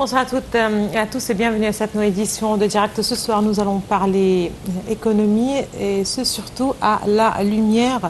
Bonsoir à toutes et à tous et bienvenue à cette nouvelle édition de Direct. Ce soir, nous allons parler économie et ce surtout à la lumière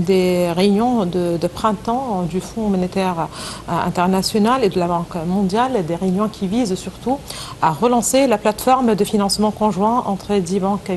des réunions de printemps du Fonds monétaire international et de la Banque mondiale, des réunions qui visent surtout à relancer la plateforme de financement conjoint entre 10 banques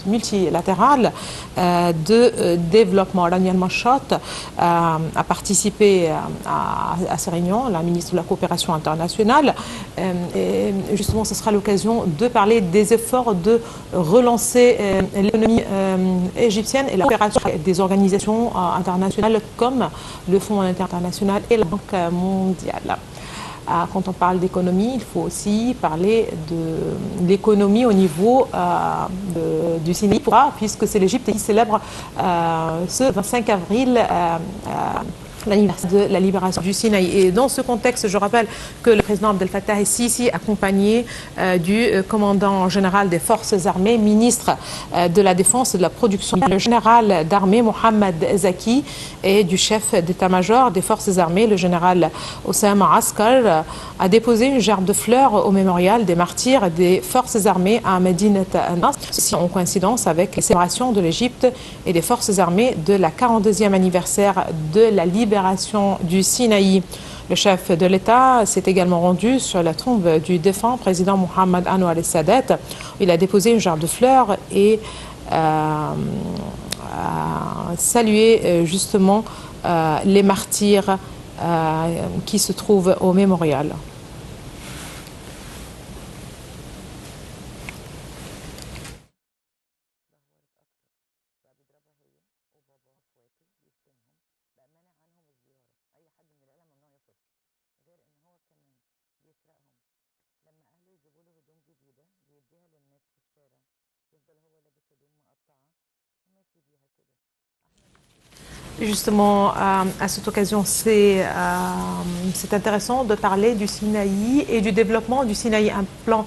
multilatérales de développement. Daniel Machot a participé à ces réunions, la ministre de la Coopération internationale. Et justement, ce sera l'occasion de parler des efforts de relancer l'économie égyptienne et la coopération des organisations internationales comme le Fonds monétaire international et la Banque mondiale. Quand on parle d'économie, il faut aussi parler de l'économie au niveau du Sinaï, puisque c'est l'Égypte qui célèbre ce 25 avril l'anniversaire de la libération du Sinaï. Et dans ce contexte, je rappelle que le président Abdel Fattah el-Sisi, accompagné du commandant général des forces armées, ministre de la Défense et de la Production, le général d'armée Mohamed Zaki et du chef d'état-major des forces armées, le général Oussama Askar, a déposé une gerbe de fleurs au mémorial des martyrs des forces armées à Médinat Nasr, ceci en coïncidence avec les célébrations de l'Égypte et des forces armées de la 42e anniversaire de la libération du Sinaï. Le chef de l'État s'est également rendu sur la tombe du défunt président Mohamed Anwar el-Sadat. Il a déposé une gerbe de fleurs et a salué justement les martyrs qui se trouvent au mémorial. Justement, à cette occasion, c'est intéressant de parler du Sinaï et du développement du Sinaï. Un plan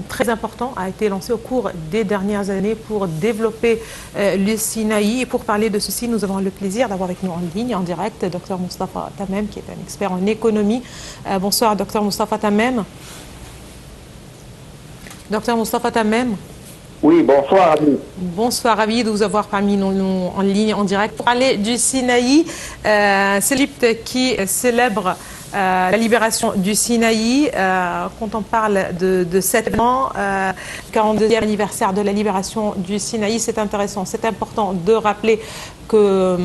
très important a été lancé au cours des dernières années pour développer le Sinaï. Et pour parler de ceci, nous avons le plaisir d'avoir avec nous en ligne, en direct, Dr Moustapha Tamem, qui est un expert en économie. Bonsoir, Dr Moustapha Tamem. Dr Moustapha Tamem. Oui, bonsoir à vous. Bonsoir, ravi de vous avoir parmi nous en ligne, en direct. Pour parler du Sinaï, c'est l'Égypte qui célèbre la libération du Sinaï. Quand on parle de cet événement, 42e anniversaire de la libération du Sinaï, c'est intéressant, c'est important de rappeler que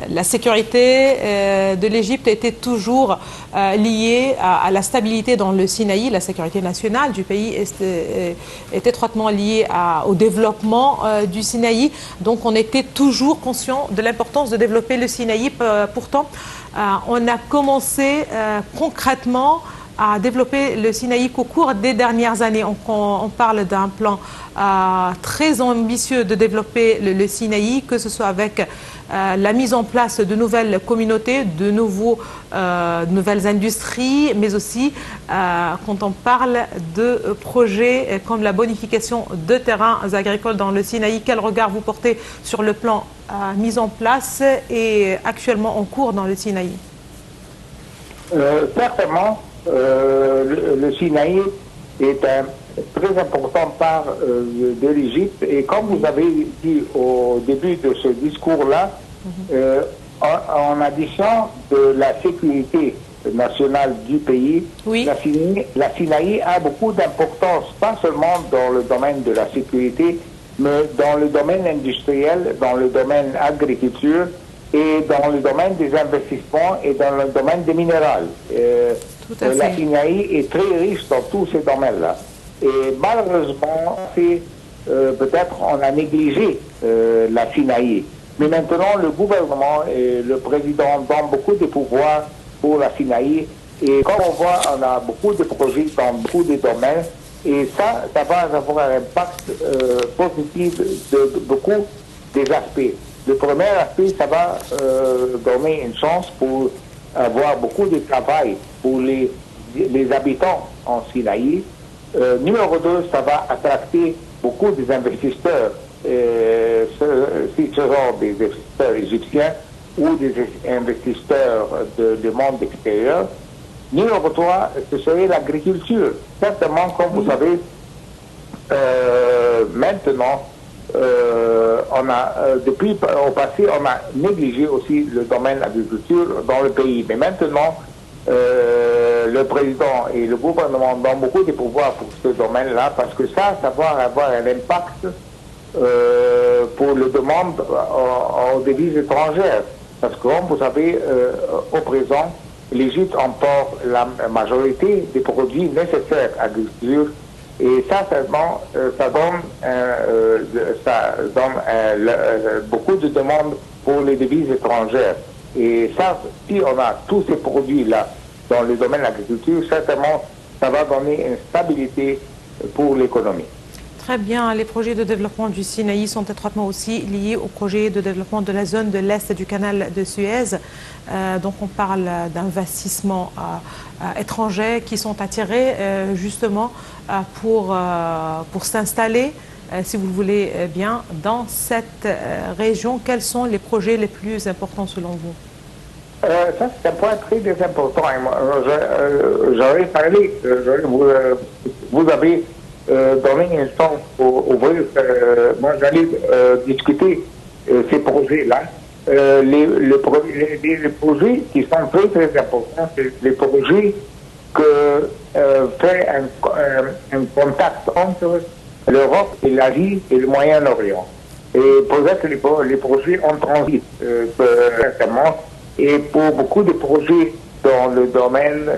la sécurité de l'Égypte était toujours liée à la stabilité dans le Sinaï. La sécurité nationale du pays est étroitement liée au développement du Sinaï. Donc on était toujours conscient de l'importance de développer le Sinaï. Pourtant, on a commencé concrètement à développer le Sinaï qu'au cours des dernières années. On parle d'un plan très ambitieux de développer le Sinaï, que ce soit avec la mise en place de nouvelles communautés, de nouvelles industries, mais aussi quand on parle de projets comme la bonification de terrains agricoles dans le Sinaï. Quel regard vous portez sur le plan mis en place et actuellement en cours dans le Sinaï? Certainement, le Sinaï est un très important part de l'Égypte, et comme vous avez dit au début de ce discours-là, en addition de la sécurité nationale du pays, oui, la Sinaï a beaucoup d'importance, pas seulement dans le domaine de la sécurité, mais dans le domaine industriel, dans le domaine agriculture et dans le domaine des investissements et dans le domaine des minérales. La Sinaï est très riche dans tous ces domaines-là. Et malheureusement, peut-être on a négligé la Sinaï. Mais maintenant, le gouvernement et le président donnent beaucoup de pouvoirs pour la Sinaï. Et comme on voit, on a beaucoup de projets dans beaucoup de domaines. Et ça va avoir un impact positif de beaucoup des aspects. Le premier aspect, ça va donner une chance pour avoir beaucoup de travail pour les habitants en Sinaï. Numéro 2, ça va attracter beaucoup des investisseurs, si ce sont des investisseurs égyptiens, ou des investisseurs du monde extérieur. Numéro 3, ce serait l'agriculture. Certainement, comme vous savez, maintenant, depuis au passé, on a négligé aussi le domaine de l'agriculture dans le pays. Mais maintenant, le président et le gouvernement donnent beaucoup de pouvoirs pour ce domaine-là, parce que ça va avoir un impact pour le demande aux devises étrangères. Parce que, comme vous savez, au présent, l'Égypte emporte la majorité des produits nécessaires à l'agriculture. Et ça, ça donne beaucoup de demandes pour les devises étrangères. Et ça, si on a tous ces produits-là dans le domaine de l'agriculture, certainement, ça va donner une stabilité pour l'économie. Très bien. Les projets de développement du Sinaï sont étroitement aussi liés aux projets de développement de la zone de l'Est du canal de Suez. Donc on parle d'investissements étrangers qui sont attirés justement pour s'installer, si vous le voulez bien, dans cette région. Quels sont les projets les plus importants selon vous? Ça, c'est un point très important. J'aurais parlé, vous avez donné une chance pour ouvrir. Moi, j'allais discuter ces projets-là. Les projets qui sont très importants, c'est les projets que fait un contact entre l'Europe et l'Asie et le Moyen-Orient. Et peut-être les projets en transit, certainement. Et pour beaucoup de projets dans le domaine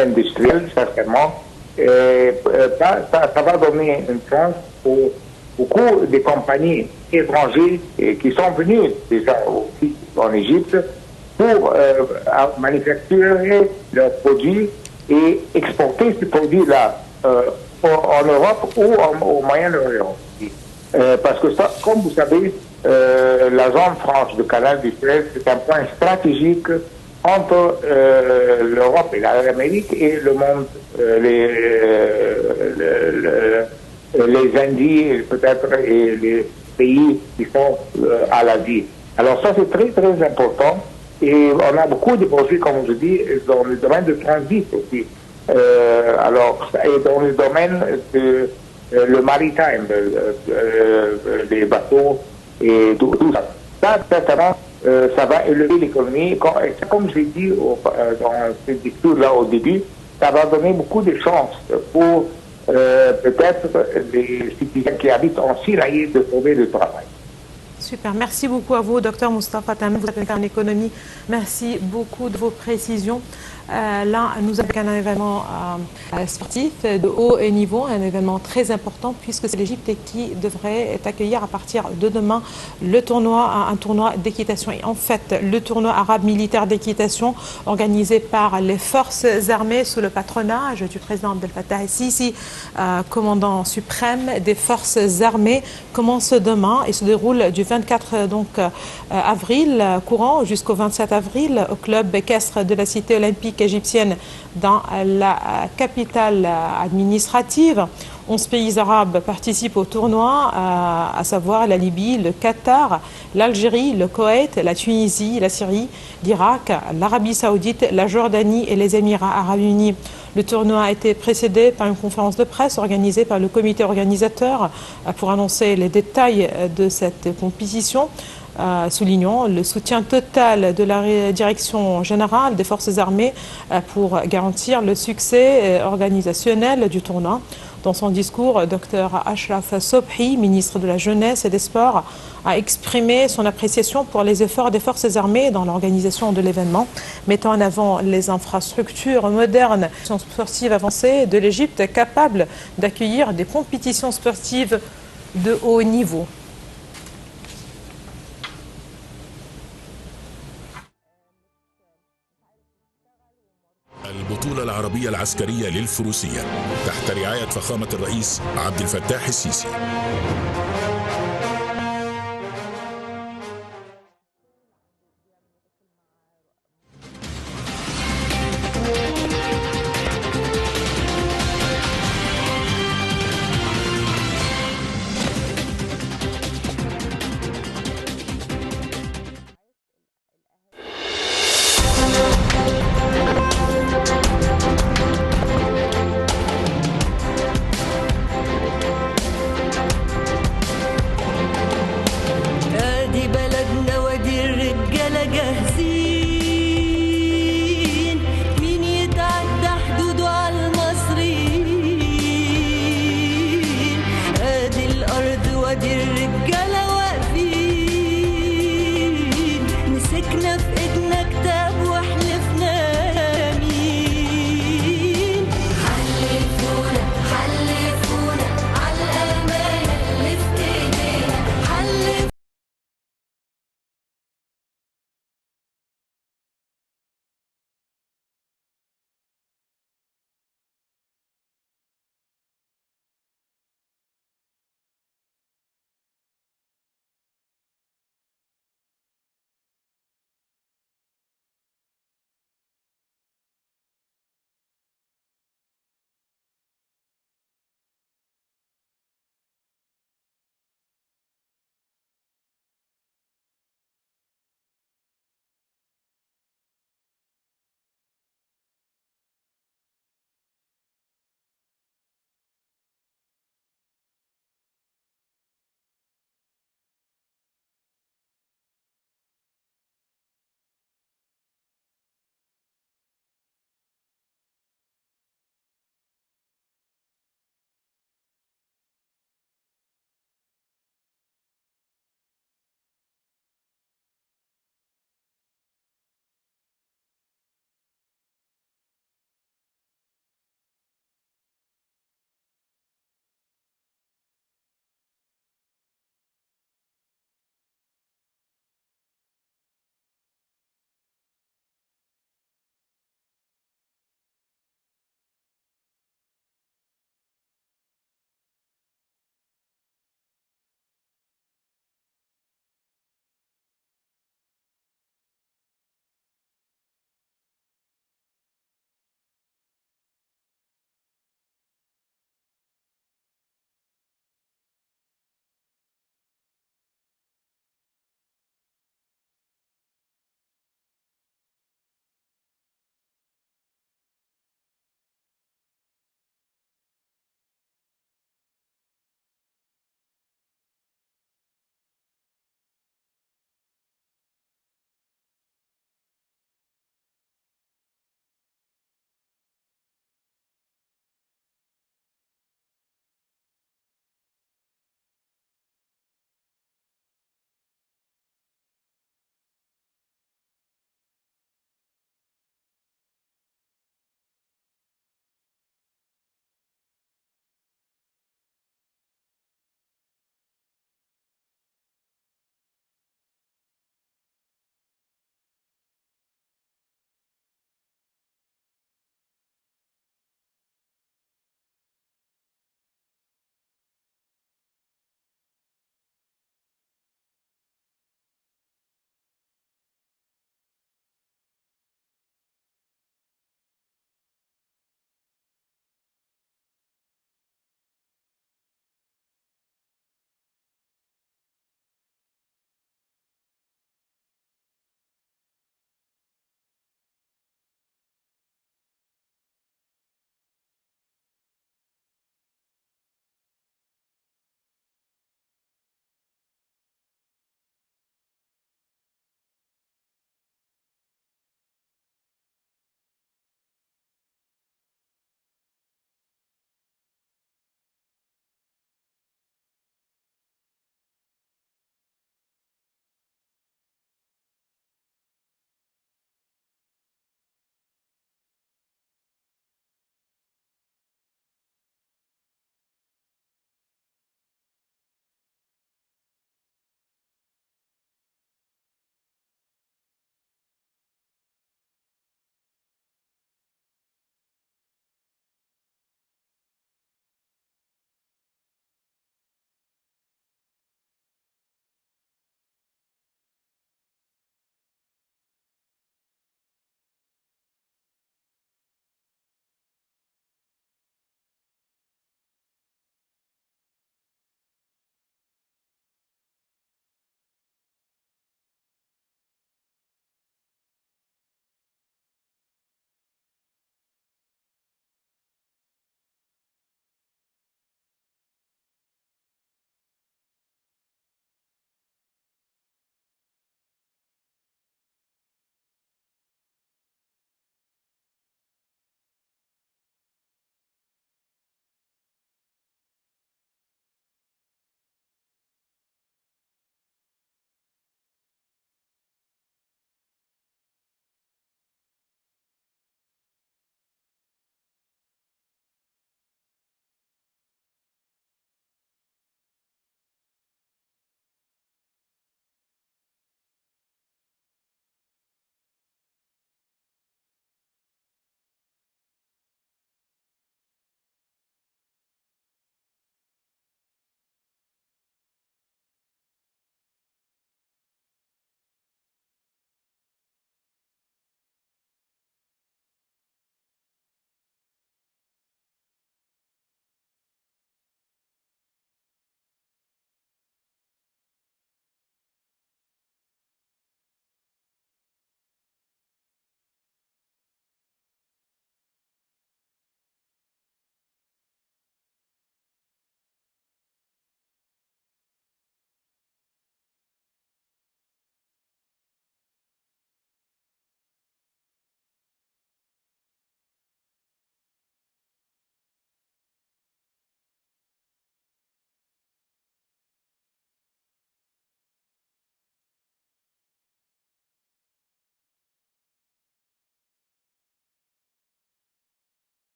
industriel, certainement, ça va donner une chance pour beaucoup de compagnies étrangères qui sont venues déjà aussi en Égypte pour manufacturer leurs produits et exporter ces produits-là en Europe ou au Moyen-Orient. Parce que ça, comme vous savez, la zone franche du canal du Suez, c'est un point stratégique entre l'Europe et l'Amérique et le monde, les Indies peut-être et les pays qui sont à l'Asie. Alors ça, c'est très important. Et on a beaucoup de projets, comme je dis, dans le domaine de transit aussi. Et dans le domaine de le maritime, les bateaux et tout ça. Ça, certainement, ça va élever l'économie. Comme j'ai dit dans ce discours-là au début, ça va donner beaucoup de chances pour peut-être les citoyens qui habitent en Syrie de trouver du travail. Super, merci beaucoup à vous, Dr Moustapha Tamim, vous êtes en économie. Merci beaucoup de vos précisions. Là, nous avons un événement sportif de haut niveau, un événement très important puisque c'est l'Égypte qui devrait accueillir à partir de demain un tournoi d'équitation. Et en fait, le tournoi arabe militaire d'équitation organisé par les forces armées sous le patronage du président Abdel Fattah el-Sisi, commandant suprême des forces armées, commence demain et se déroule du 24 avril courant jusqu'au 27 avril au club équestre de la cité olympique égyptienne dans la capitale administrative. 11 pays arabes participent au tournoi, à savoir la Libye, le Qatar, l'Algérie, le Koweït, la Tunisie, la Syrie, l'Irak, l'Arabie Saoudite, la Jordanie et les Émirats Arabes Unis. Le tournoi a été précédé par une conférence de presse organisée par le comité organisateur pour annoncer les détails de cette compétition. Soulignant le soutien total de la direction générale des forces armées pour garantir le succès organisationnel du tournoi. Dans son discours, Dr Ashraf Sobhi, ministre de la Jeunesse et des Sports, a exprimé son appréciation pour les efforts des forces armées dans l'organisation de l'événement, mettant en avant les infrastructures modernes, sportives avancées de l'Égypte, capables d'accueillir des compétitions sportives de haut niveau. البطولة العربية العسكرية للفروسية تحت رعاية فخامة الرئيس عبد الفتاح السيسي.